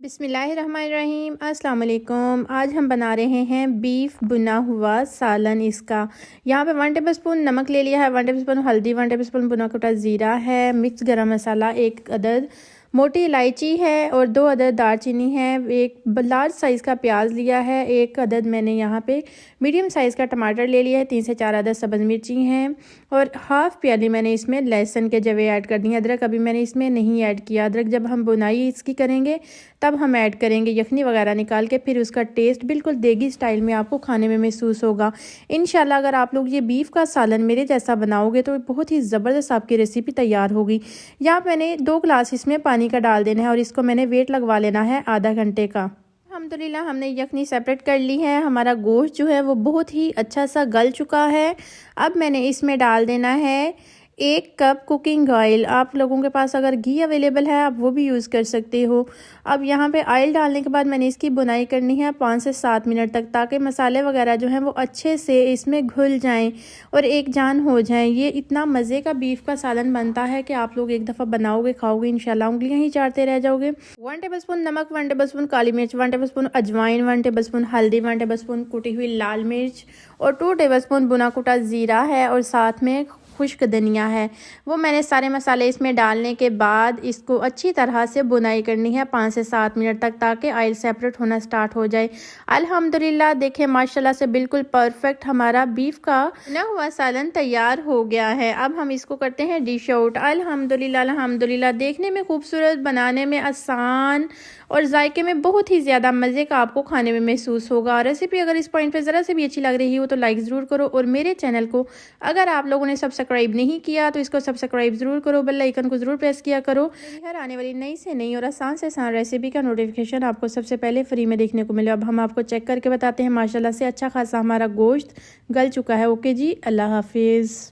बिस्मिल्लाहिर्रहमानिर्रहीम अस्सलाम वालेकुम। आज हम बना रहे हैं बीफ भुना हुआ सालन। इसका यहाँ पे 1 टेबल स्पून नमक ले लिया है, 1 टेबल स्पून हल्दी, 1 टेबल स्पून भुना कुटा ज़ीरा है, मिक्स गरम मसाला, 1 अदद मोटी इलायची है और 2 अदद दालचीनी है, 1 लार्ज साइज़ का प्याज लिया है, 1 अदद मैंने यहाँ पे मीडियम साइज़ का टमाटर ले लिया है, 3 से 4 अदद सब्ज़ मिर्ची हैं और हाफ़ प्याली मैंने इसमें लहसुन के जवे ऐड कर दिए। अदरक अभी मैंने इसमें नहीं ऐड किया, अदरक जब हम बुनाई इसकी करेंगे तब हम ऐड करेंगे यखनी वगैरह निकाल के, फिर उसका टेस्ट बिल्कुल देगी स्टाइल में आपको खाने में महसूस होगा इंशाल्लाह। अगर आप लोग ये बीफ का सालन मेरे जैसा बनाओगे तो बहुत ही ज़बरदस्त आपकी रेसिपी तैयार होगी। यहाँ मैंने 2 गिलास इसमें पानी का डाल देना है और इसको मैंने वेट लगवा लेना है आधा घंटे का। अल्हम्दुलिल्लाह हमने यखनी सेपरेट कर ली है। हमारा गोश्त जो है वो बहुत ही अच्छा सा गल चुका है। अब मैंने इसमें डाल देना है 1 कप कुकिंग ऑयल। आप लोगों के पास अगर घी अवेलेबल है आप वो भी यूज़ कर सकते हो। अब यहाँ पे ऑयल डालने के बाद मैंने इसकी बुनाई करनी है 5 से 7 मिनट तक, ताकि मसाले वगैरह जो हैं वो अच्छे से इसमें घुल जाएं और एक जान हो जाएं। ये इतना मज़े का बीफ का सालन बनता है कि आप लोग एक दफ़ा बनाओगे खाओगे इंशाल्लाह उंगलियां ही चाटते रह जाओगे। 1 टेबल स्पून नमक, 1 टेबल स्पून काली मिर्च, 1 टेबल स्पून अजवाइन, 1 टेबल स्पून हल्दी, 1 टेबल स्पून कुटी हुई लाल मिर्च और 2 टेबल स्पून भुना कुटा ज़ीरा है और साथ में खुश्क धनिया है। वो मैंने सारे मसाले इसमें डालने के बाद इसको अच्छी तरह से बुनाई करनी है 5 से 7 मिनट तक, ताकि ऑयल सेपरेट होना स्टार्ट हो जाए। अल्हम्दुलिल्लाह देखें माशाल्लाह से बिल्कुल परफेक्ट हमारा बीफ का बुना हुआ सालन तैयार हो गया है। अब हम इसको करते हैं डिश आउट। अल्हम्दुलिल्लाह अल्हम्दुलिल्लाह देखने में खूबसूरत, बनाने में आसान और जायके में बहुत ही ज़्यादा मज़े का आपको खाने में महसूस होगा। रेसिपी अगर इस पॉइंट पे ज़रा से भी अच्छी लग रही हो तो लाइक ज़रूर करो और मेरे चैनल को अगर आप लोगों ने सब्सक्राइब नहीं किया तो इसको सब्सक्राइब ज़रूर करो, बेल आइकन को ज़रूर प्रेस किया करो। हर आने वाली नई से नई और आसान से आसान रेसिपी का नोटिफिकेशन आपको सबसे पहले फ्री में देखने को मिले। अब हम आपको चेक करके बताते हैं। माशाल्लाह से अच्छा खासा हमारा गोश्त गल चुका है। ओके जी, अल्लाह हाफिज़।